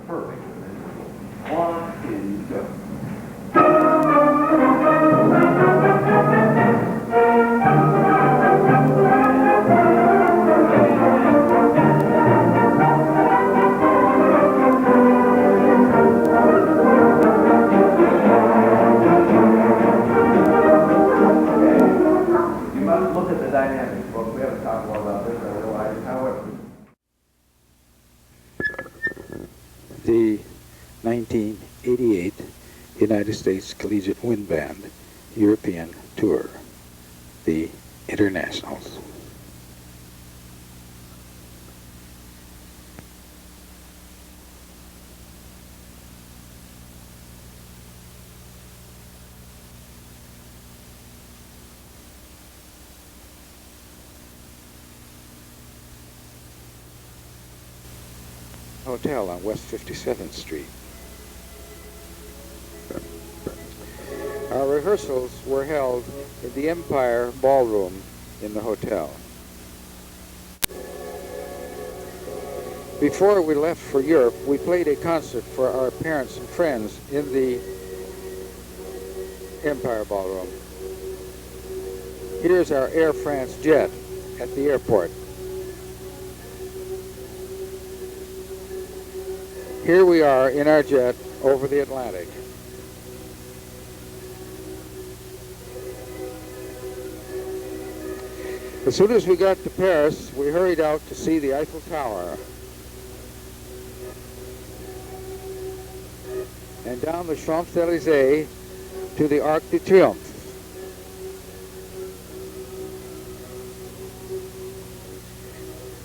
Perfect. 1, 2, go. Look at the dynamics, folks. We haven't talked more about this otherwise. However, the 1988 United States Collegiate Wind Band European Tour, the Internationals. Hotel on West 57th Street. Our rehearsals were held in the Empire Ballroom in the hotel. Before we left for Europe, we played a concert for our parents and friends in the Empire Ballroom. Here's our Air France jet at the airport. Here we are in our jet over the Atlantic. As soon as we got to Paris, we hurried out to see the Eiffel Tower. And down the Champs-Élysées to the Arc de Triomphe.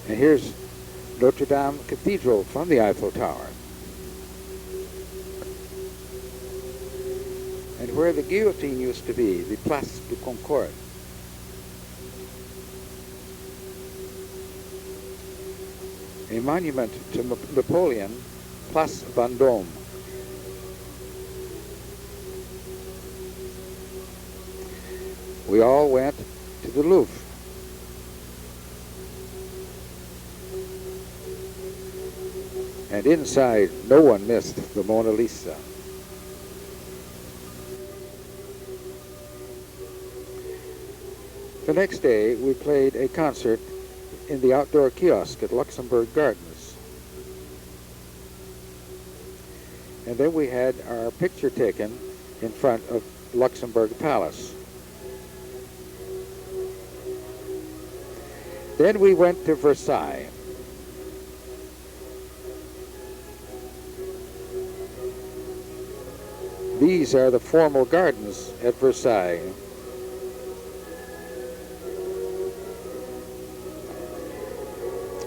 And here's Notre Dame Cathedral from the Eiffel Tower. And where the guillotine used to be, the Place de Concorde. A monument to Napoleon, Place Vendôme. We all went to the Louvre. And inside, no one missed the Mona Lisa. The next day, we played a concert in the outdoor kiosk at Luxembourg Gardens. And then we had our picture taken in front of Luxembourg Palace. Then we went to Versailles. These are the formal gardens at Versailles.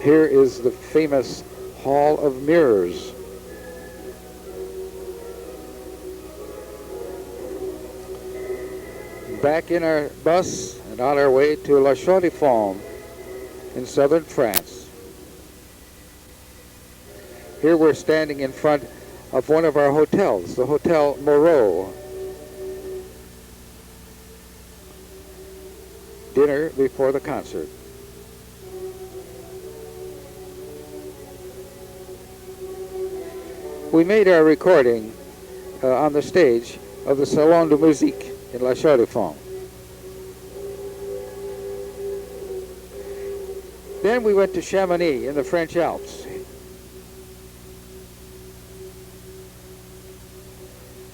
Here is the famous Hall of Mirrors. Back in our bus and on our way to La Chaux-de-Fonds in southern France. Here we're standing in front of one of our hotels, the Hotel Moreau. Dinner before the concert. We made our recording on the stage of the Salon de Musique in La Chaux-de-Fonds. Then we went to Chamonix in the French Alps.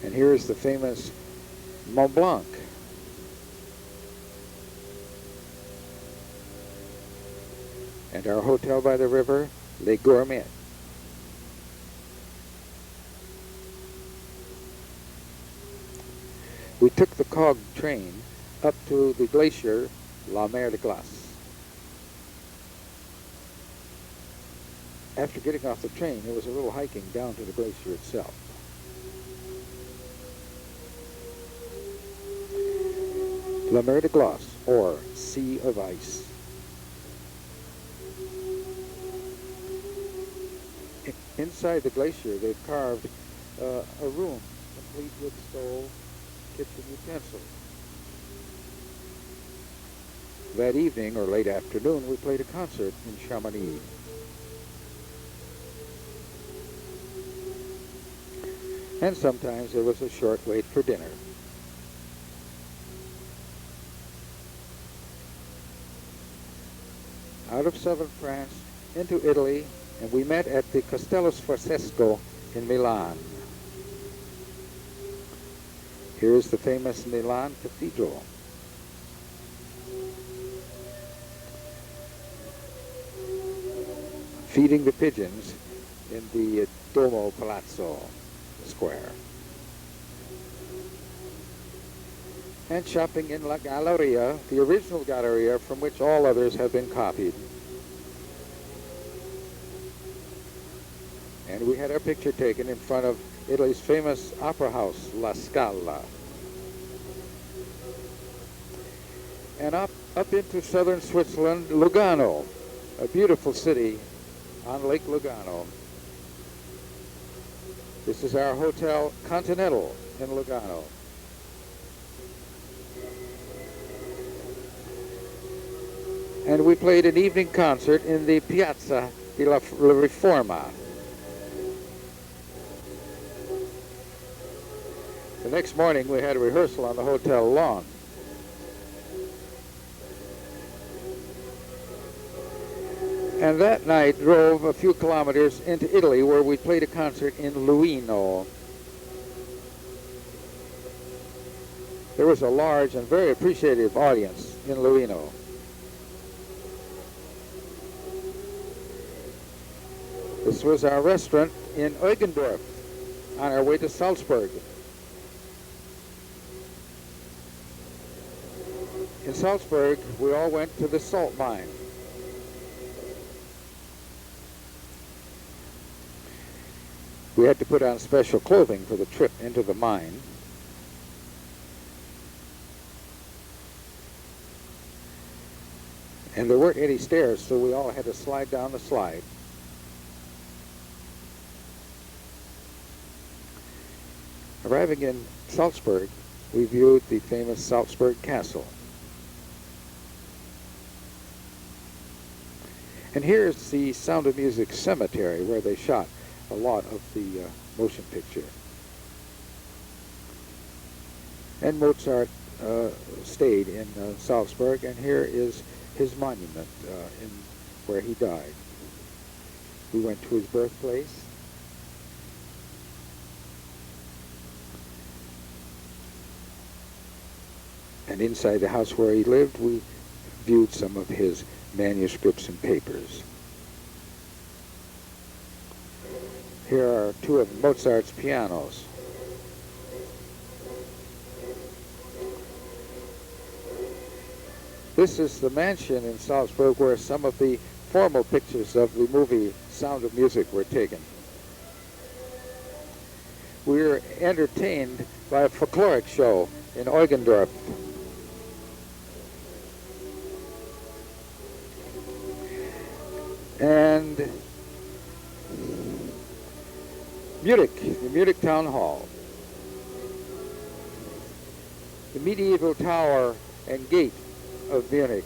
And here is the famous Mont Blanc. And our hotel by the river, Les Gourmets. We took the cog train up to the glacier, La Mer de Glace. After getting off the train, there was a little hiking down to the glacier itself. La Mer de Glace, or Sea of Ice. Inside the glacier, they've carved a room complete with stove, kitchen utensils. That evening, or late afternoon, we played a concert in Chamonix. and sometimes there was a short wait for dinner. Out of southern France into Italy, and we met at the Castello Sforzesco in Milan. Here is the famous Milan Cathedral. Feeding the pigeons in the Duomo Palazzo Square. And shopping in La Galleria, the original Galleria from which all others have been copied. And we had our picture taken in front of Italy's famous opera house, La Scala. And up into southern Switzerland, Lugano, a beautiful city on Lake Lugano. This is our Hotel Continental in Lugano. And we played an evening concert in the Piazza della Riforma. The next morning we had a rehearsal on the hotel lawn. And that night drove a few kilometers into Italy where we played a concert in Luino. There was a large and very appreciative audience in Luino. This was our restaurant in Eugendorf on our way to Salzburg. In Salzburg, we all went to the salt mine. We had to put on special clothing for the trip into the mine. And there weren't any stairs, so we all had to slide down the slide. Arriving in Salzburg, we viewed the famous Salzburg Castle. And here's the Sound of Music Cemetery where they shot a lot of the motion picture. And Mozart stayed in Salzburg, and here is his monument in where he died. We went to his birthplace. And inside the house where he lived, we viewed some of his manuscripts and papers. Here are two of Mozart's pianos. This is the mansion in Salzburg where some of the formal pictures of the movie Sound of Music were taken. We were entertained by a folkloric show in Eugendorf. And Munich, the Munich Town Hall. The medieval tower and gate of Munich.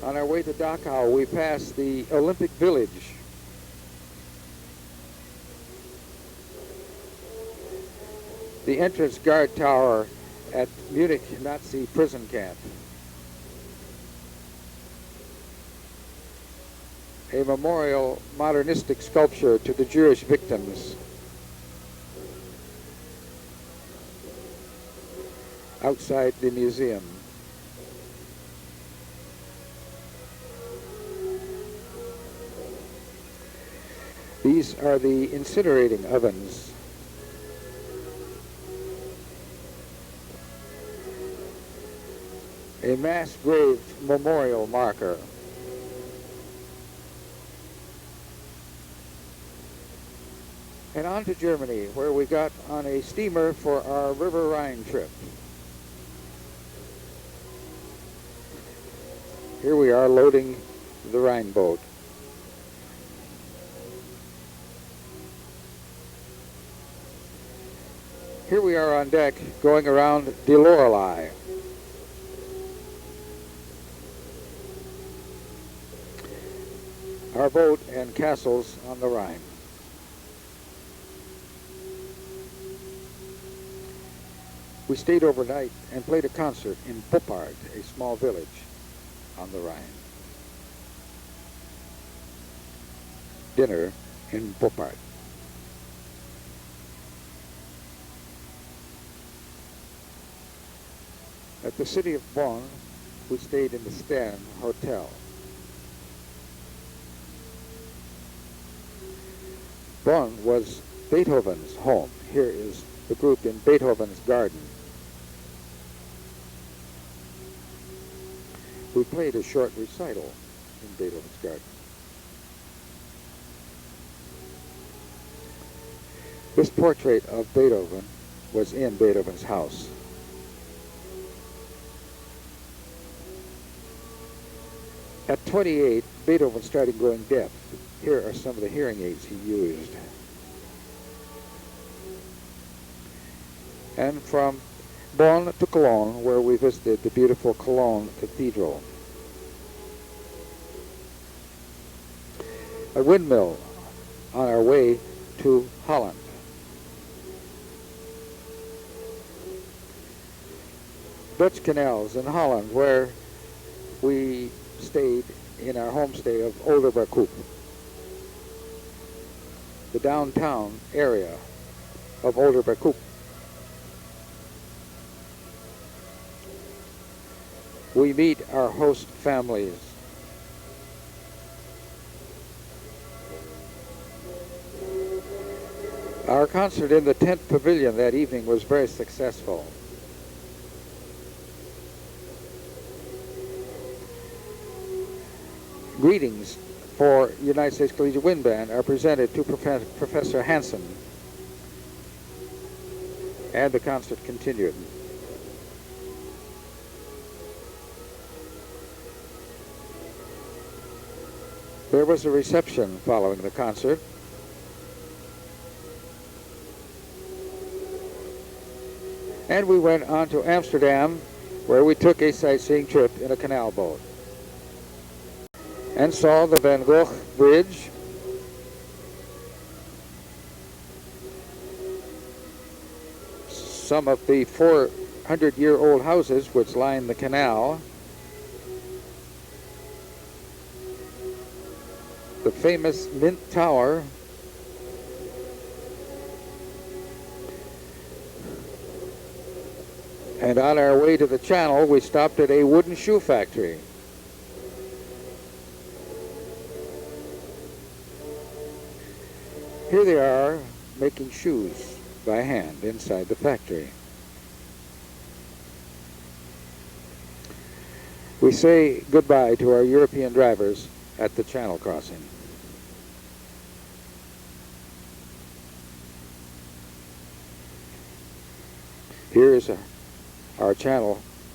On our way to Dachau, we passed the Olympic Village. The entrance guard tower at Munich Nazi prison camp. A memorial modernistic sculpture to the Jewish victims. Outside the museum. These are the incinerating ovens. A mass grave memorial marker. And on to Germany, where we got on a steamer for our River Rhine trip. Here we are loading the Rhine boat. Here we are on deck going around De Loreley. Our boat and castles on the Rhine. we stayed overnight and played a concert in Poppard, a small village on the Rhine. Dinner in Poppard. At the city of Bonn, we stayed in the Stern Hotel. Bonn was Beethoven's home. Here is the group in Beethoven's garden. We played a short recital in Beethoven's garden. This portrait of Beethoven was in Beethoven's house. At 28, Beethoven started going deaf. Here are some of the hearing aids he used. And from Bonn to Cologne, where we visited the beautiful Cologne Cathedral. A windmill on our way to Holland. Dutch canals in Holland, where we stayed in our homestay of Oldenbarkoop, the downtown area of Oldenbarkoop. We meet our host families. Our concert in the tent pavilion that evening was very successful. Greetings for United States Collegiate Wind Band are presented to Professor Hansen, and the concert continued. There was a reception following the concert. And we went on to Amsterdam, where we took a sightseeing trip in a canal boat and saw the Van Gogh Bridge, some of the 400-year-old houses which line the canal, the famous Mint Tower, and on our way to the channel we stopped at a wooden shoe factory. Here they are making shoes by hand inside the factory. We say goodbye to our European drivers at the channel crossing. Here is our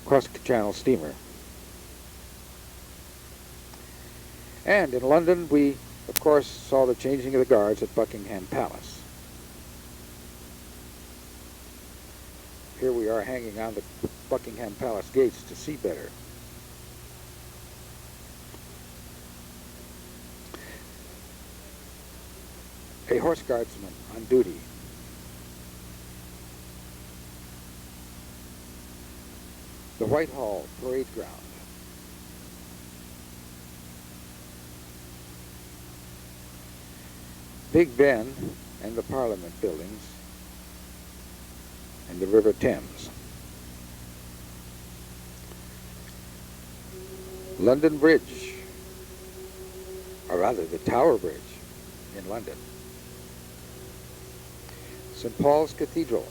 cross-channel steamer. And in London, we, of course, saw the changing of the guards at Buckingham Palace. Here we are hanging on the Buckingham Palace gates to see better. A horse guardsman on duty. The Whitehall Parade Ground. Big Ben and the Parliament buildings and the River Thames. London Bridge, or rather the Tower Bridge in London. St. Paul's Cathedral.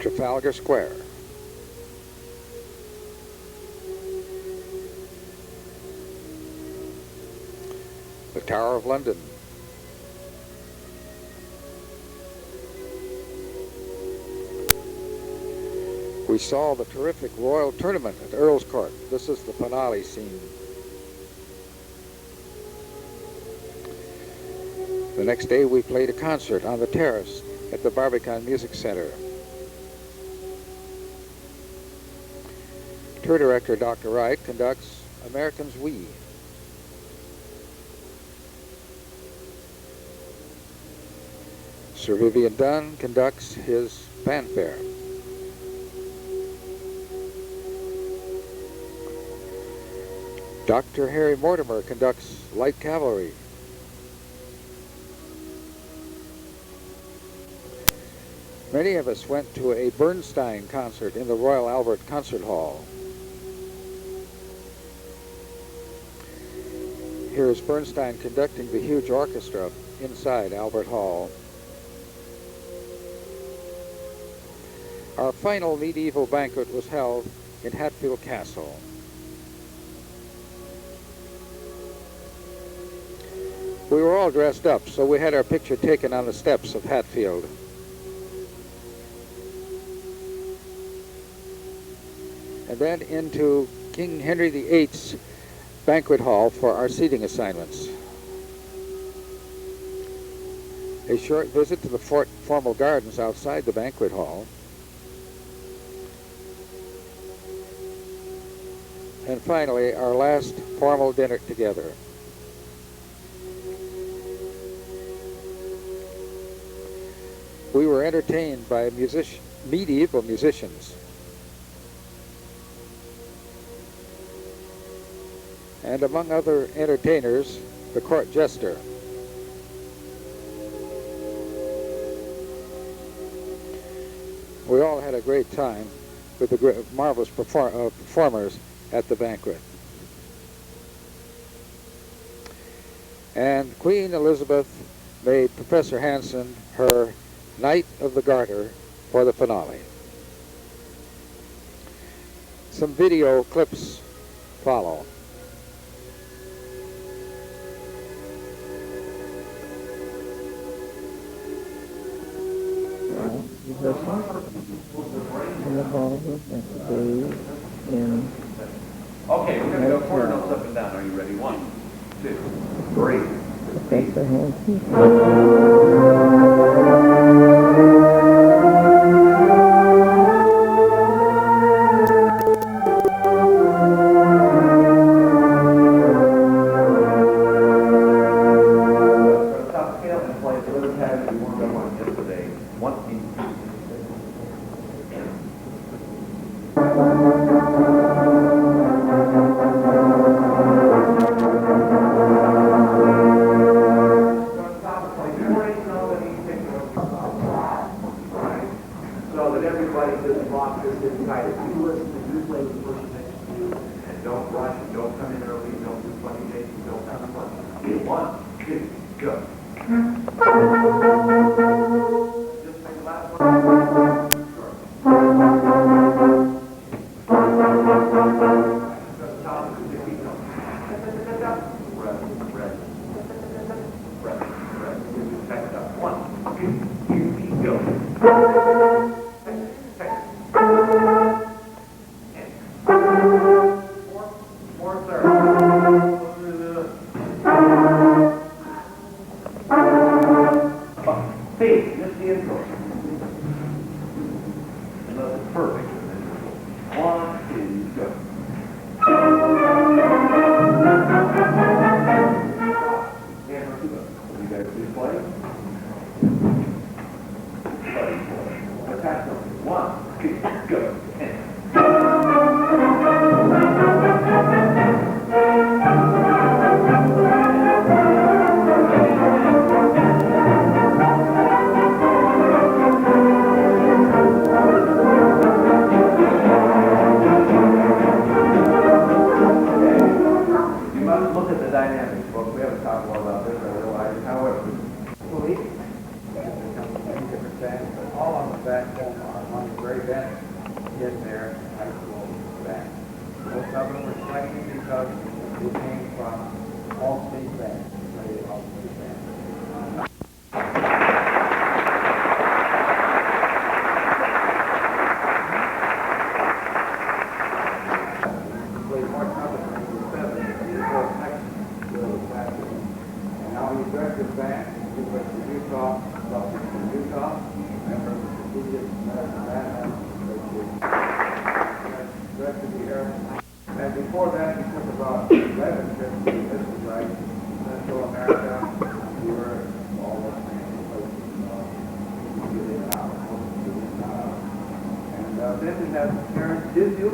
Trafalgar Square. The Tower of London. We saw the terrific Royal Tournament at Earl's Court. This is the finale scene. The next day we played a concert on the terrace at the Barbican Music Center. Tour director Dr. Wright conducts Americans We. Sir Vivian Dunn conducts his fanfare. Dr. Harry Mortimer conducts light cavalry. Many of us went to a Bernstein concert in the Royal Albert Concert Hall. Here is Bernstein conducting the huge orchestra inside Albert Hall. Our final medieval banquet was held in Hatfield Castle. We were all dressed up, so we had our picture taken on the steps of Hatfield. And then into King Henry VIII's banquet hall for our seating assignments. A short visit to the formal gardens outside the banquet hall. And finally, our last formal dinner together. We were entertained by medieval musicians. And among other entertainers, the court jester. We all had a great time with the marvelous performers at the banquet. And Queen Elizabeth made Professor Hanson her Knight of the Garter for the finale. Some video clips follow. Okay, we're going to go quarter notes up and down. Are you ready? 1, 2, 3. Professor Hanson. And before that, he took about 11 trips to Mrs. Right, Central America. We were all listening to places. That's Karen Dizu.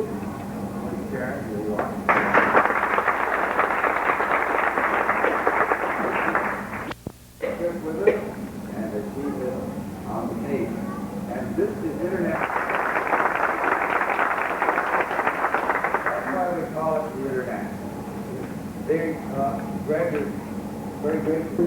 Karen, here you are. Here with us, and a team on the page. And this is Internet. That's why we call it the Internet. They, Greg is very grateful.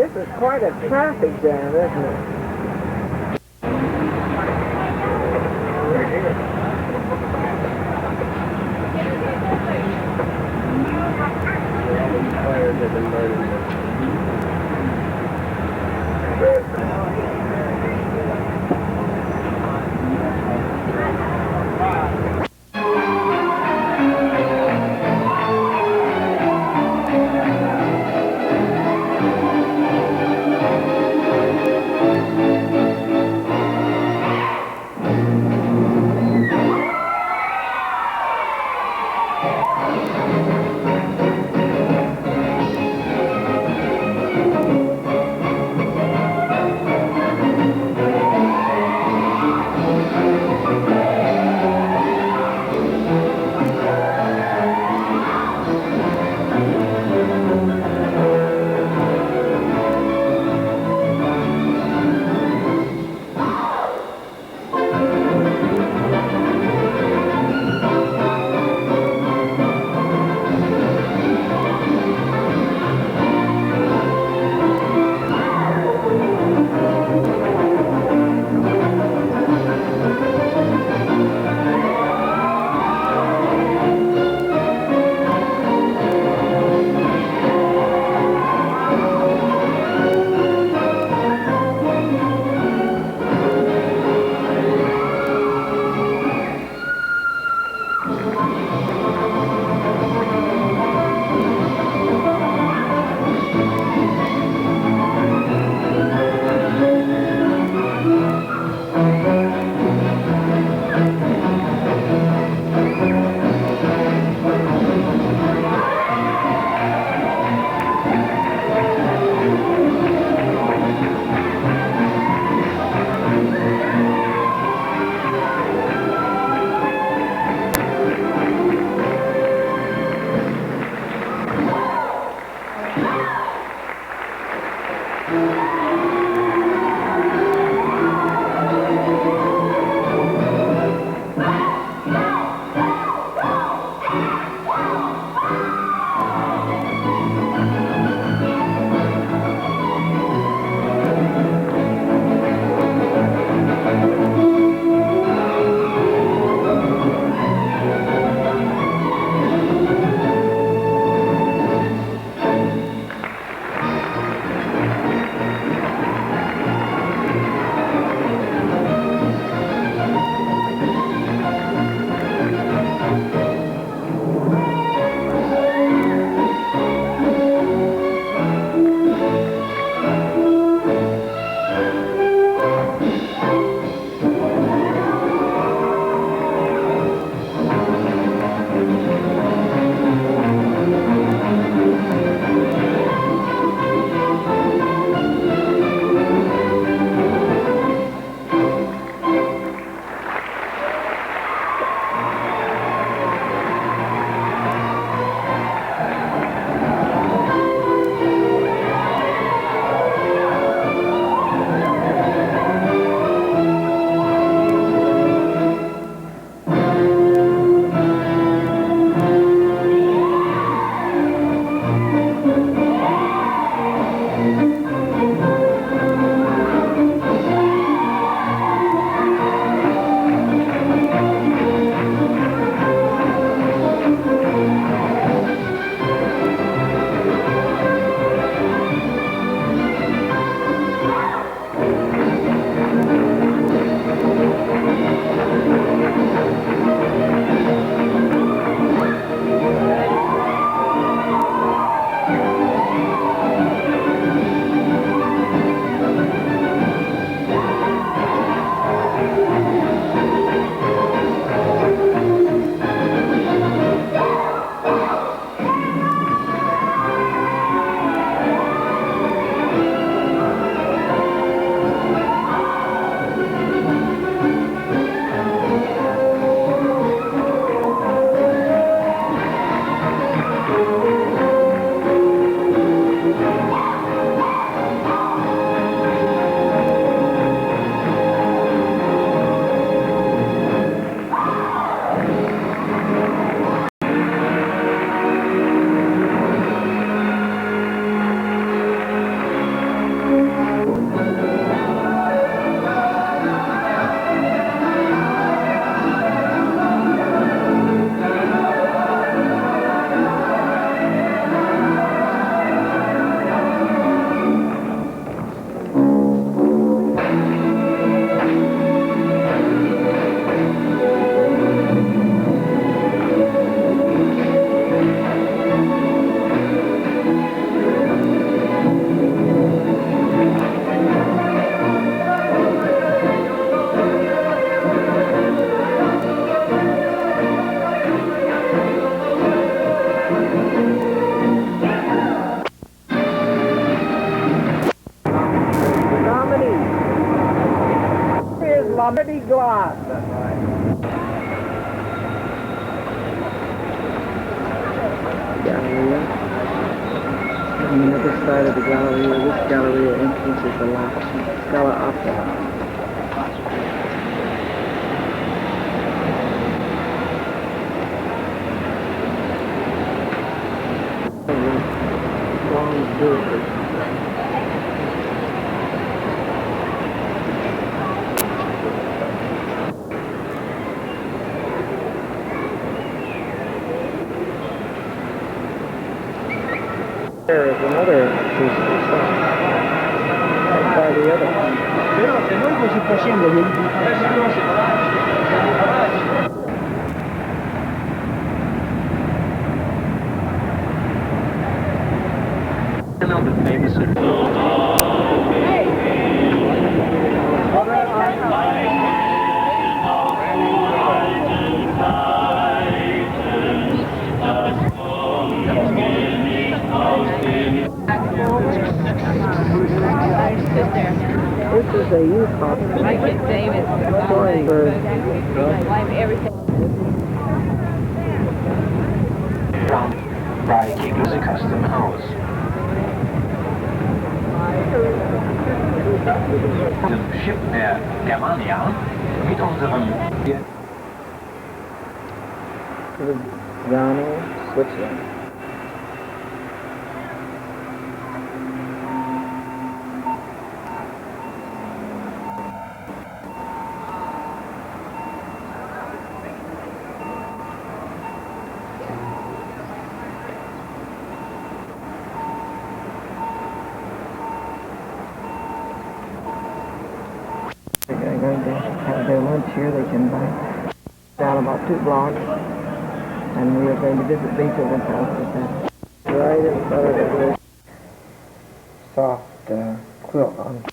This is quite a traffic jam, isn't it? Galleria. On the other side of the Galleria, this Galleria entrance is the La Scala Opera. Long doors. There is another piece of stuff right by the other one. This is a youth hospital. My kid's name is Thornburg. everything. Bei Kegelse Custom House. Dem Schiff der Germania mit unserem Lugano, Switzerland. They're going to have their lunch here. They can buy down about 2 blocks. And we are going to visit Beethoven's house with that. Right in front of the soft quilt on.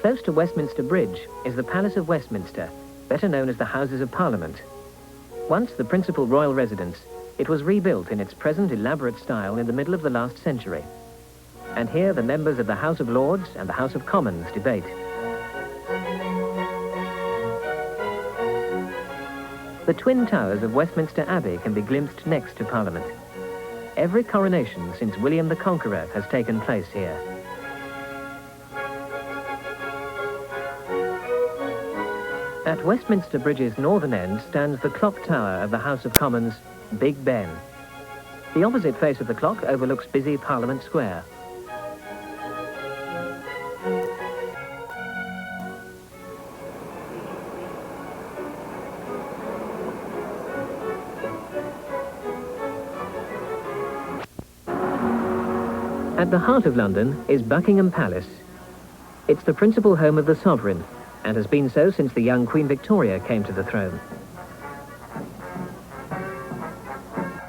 Close to Westminster Bridge is the Palace of Westminster, better known as the Houses of Parliament. Once the principal royal residence, it was rebuilt in its present elaborate style in the middle of the last century. And here the members of the House of Lords and the House of Commons debate. The twin towers of Westminster Abbey can be glimpsed next to Parliament. Every coronation since William the Conqueror has taken place here. At Westminster Bridge's northern end stands the clock tower of the House of Commons, Big Ben. The opposite face of the clock overlooks busy Parliament Square. At the heart of London is Buckingham Palace. It's the principal home of the sovereign, and has been so since the young Queen Victoria came to the throne.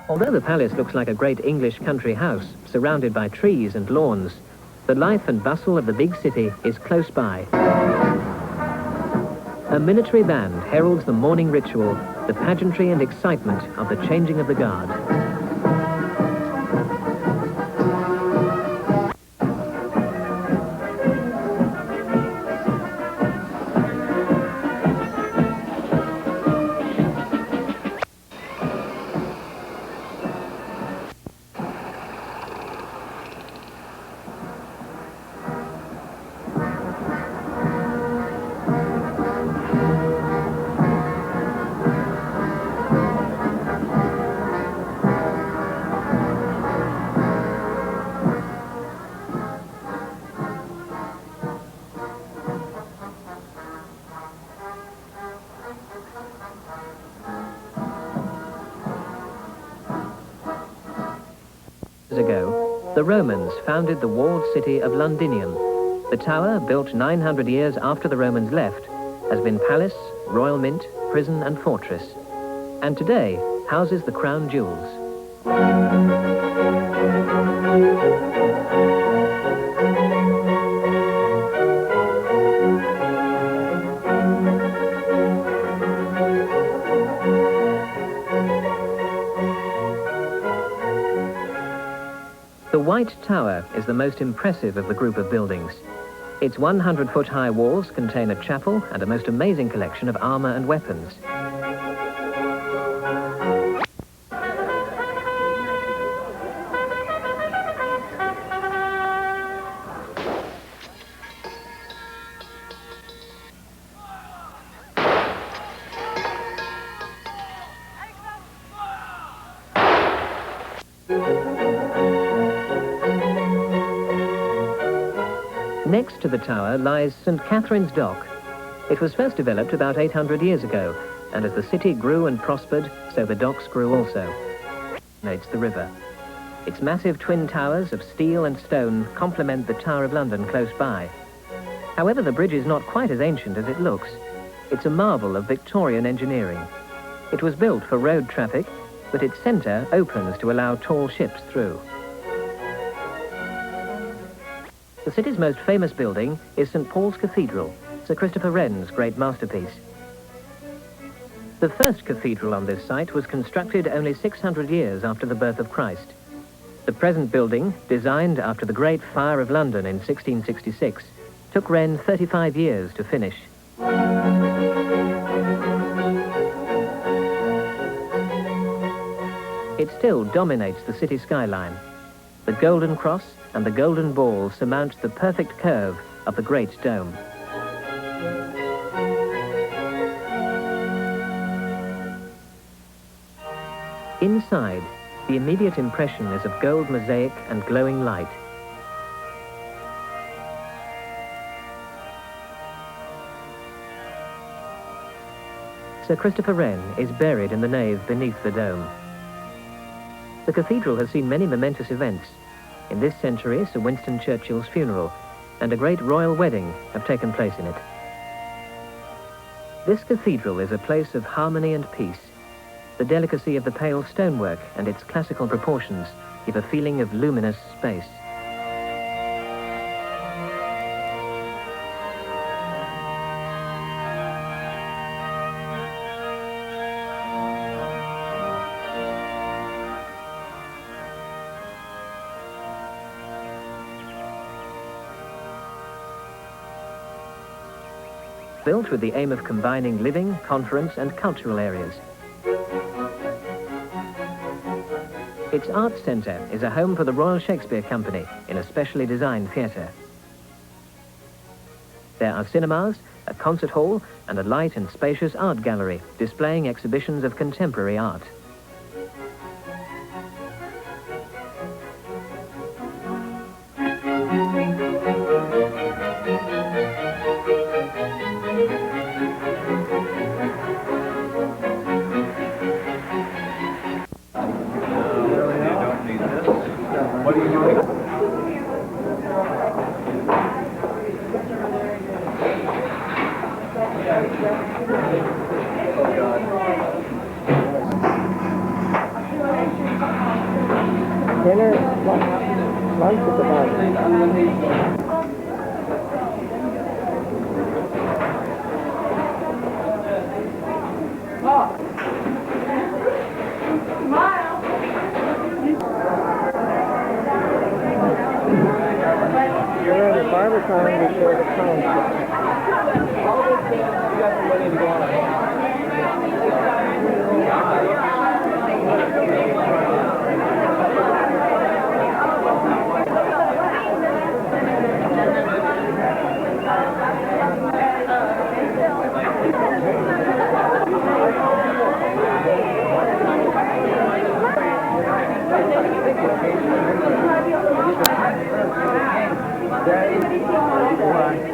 Although the palace looks like a great English country house, surrounded by trees and lawns, the life and bustle of the big city is close by. A military band heralds the morning ritual, the pageantry and excitement of the changing of the guard. Ago, the Romans founded the walled city of Londinium. The tower, built 900 years after the Romans left, has been palace, royal mint, prison and fortress, and today houses the crown jewels. The White Tower is the most impressive of the group of buildings. Its 100-foot-high walls contain a chapel and a most amazing collection of armor and weapons. Next to the tower lies St. Catherine's Dock. It was first developed about 800 years ago, and as the city grew and prospered, so the docks grew also. It's the river. Its massive twin towers of steel and stone complement the Tower of London close by. However, the bridge is not quite as ancient as it looks. It's a marvel of Victorian engineering. It was built for road traffic, but its centre opens to allow tall ships through. The city's most famous building is St. Paul's Cathedral, Sir Christopher Wren's great masterpiece. The first cathedral on this site was constructed only 600 years after the birth of Christ. The present building, designed after the Great Fire of London in 1666, took Wren 35 years to finish. It still dominates the city skyline. The Golden Cross and the Golden Ball surmount the perfect curve of the Great Dome. Inside, the immediate impression is of gold mosaic and glowing light. Sir Christopher Wren is buried in the nave beneath the dome. The cathedral has seen many momentous events. In this century, Sir Winston Churchill's funeral and a great royal wedding have taken place in it. This cathedral is a place of harmony and peace. The delicacy of the pale stonework and its classical proportions give a feeling of luminous space. Built with the aim of combining living, conference and cultural areas. Its Arts Centre is a home for the Royal Shakespeare Company in a specially designed theatre. There are cinemas, a concert hall and a light and spacious art gallery displaying exhibitions of contemporary art. Dinner, lunch is about You're at a barber time before the town.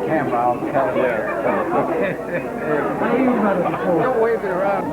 Camera, I'll cut it there. Don't wave it around.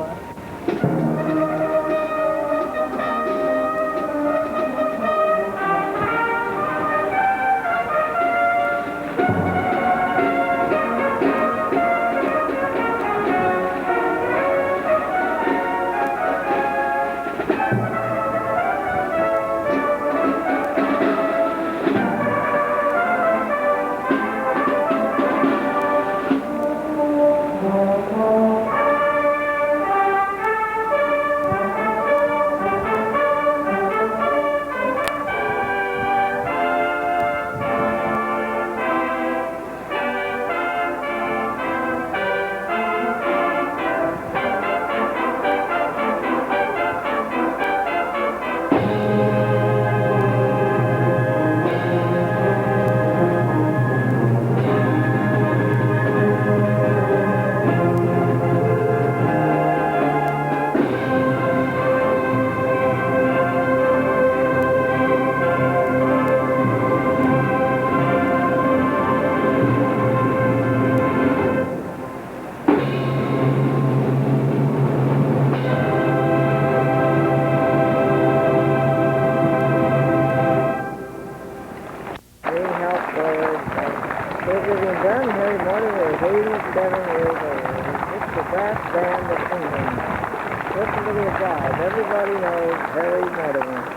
of him done. Harry Morton is 87 years old. It's the brass band of England. Just a little aside. Everybody knows Harry Mortimer.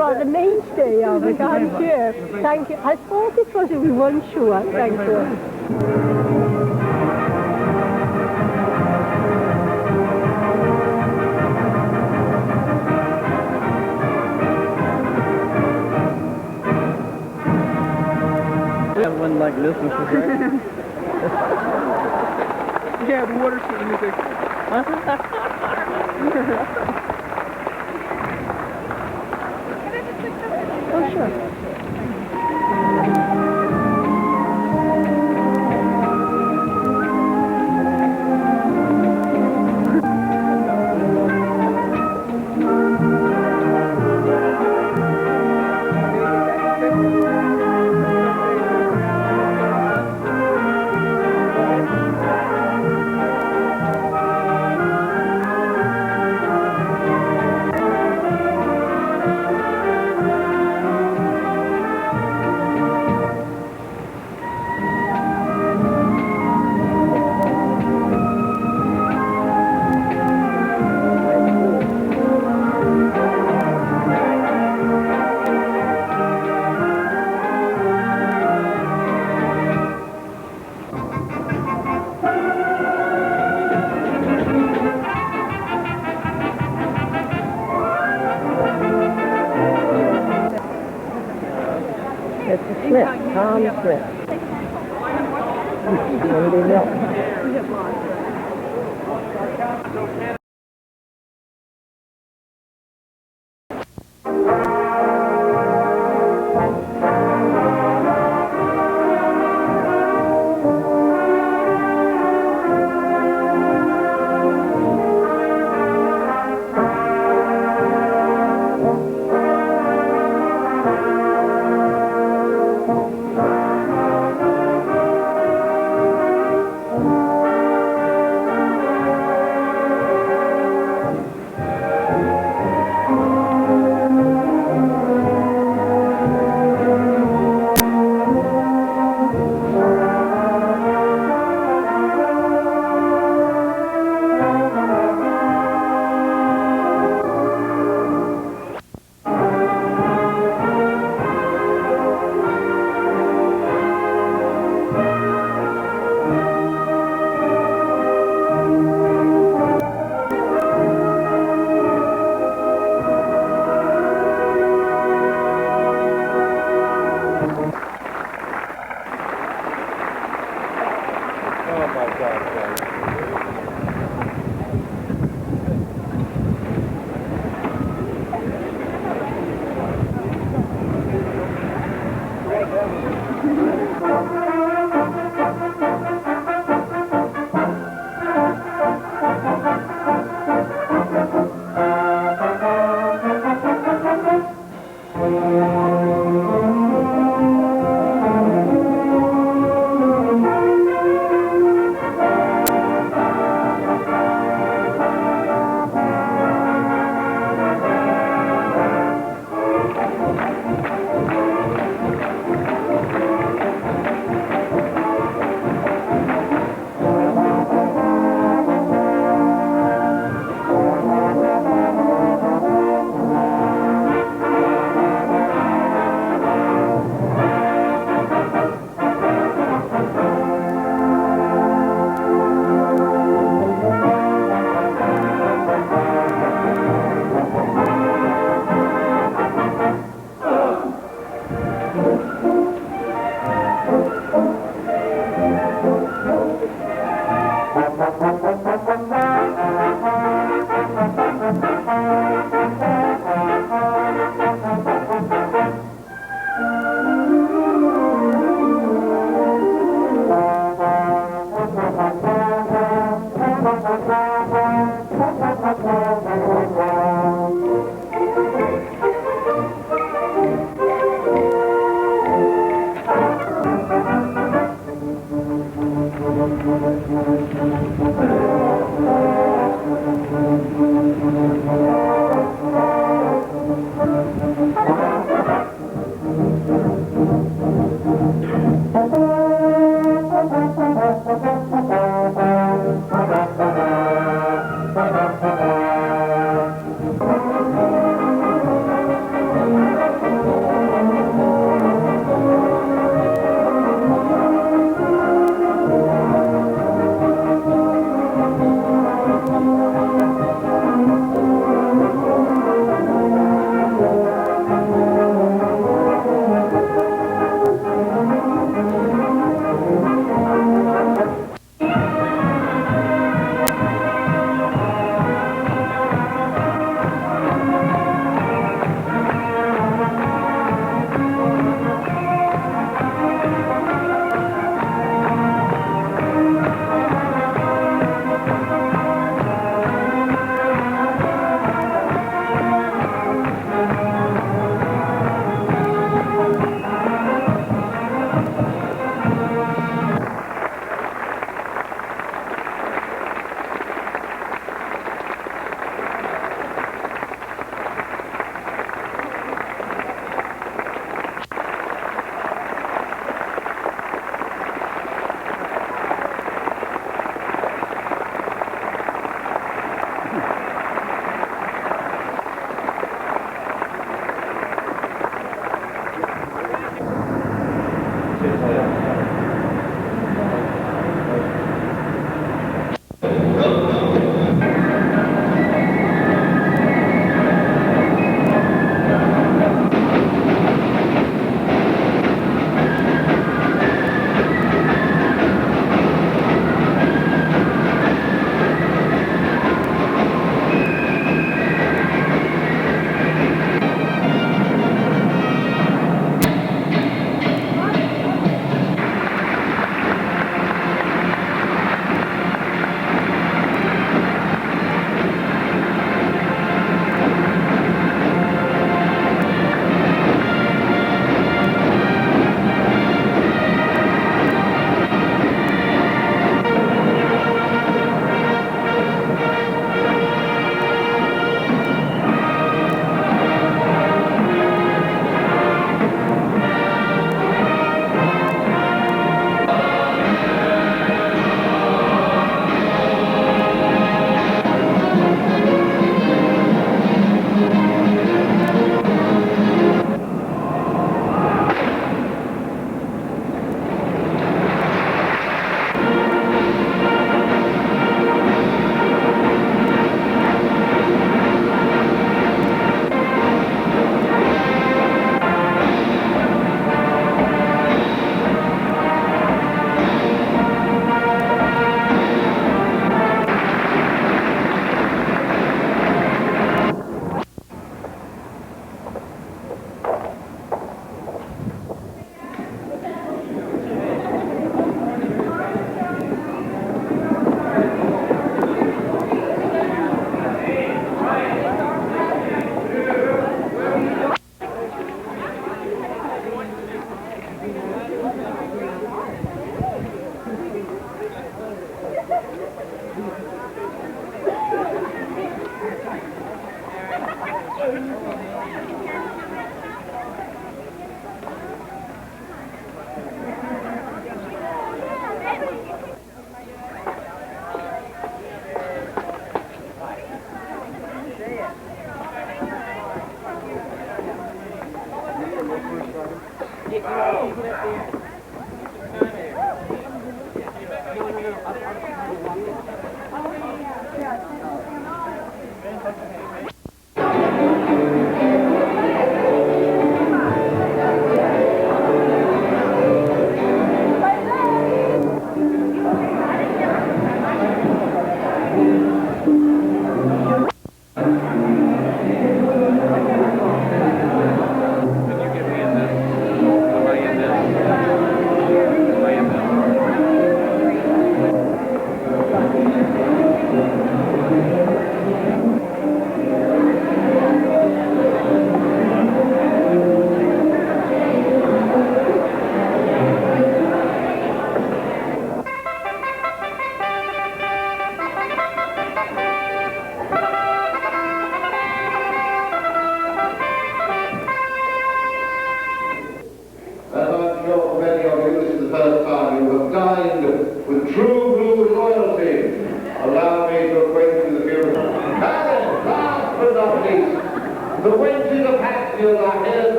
what the mainstay of it, I'm sure. Thank you. I thought it was in one sure. Thank you. One like this, Mrs. Ray. Yeah, the water shooting music. Oh, sure. It's a Smith, Tom Smith. Wendy Milton.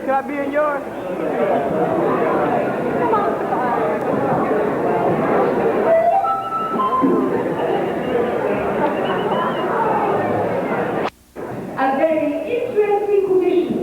Can I be in yours? A very interesting condition.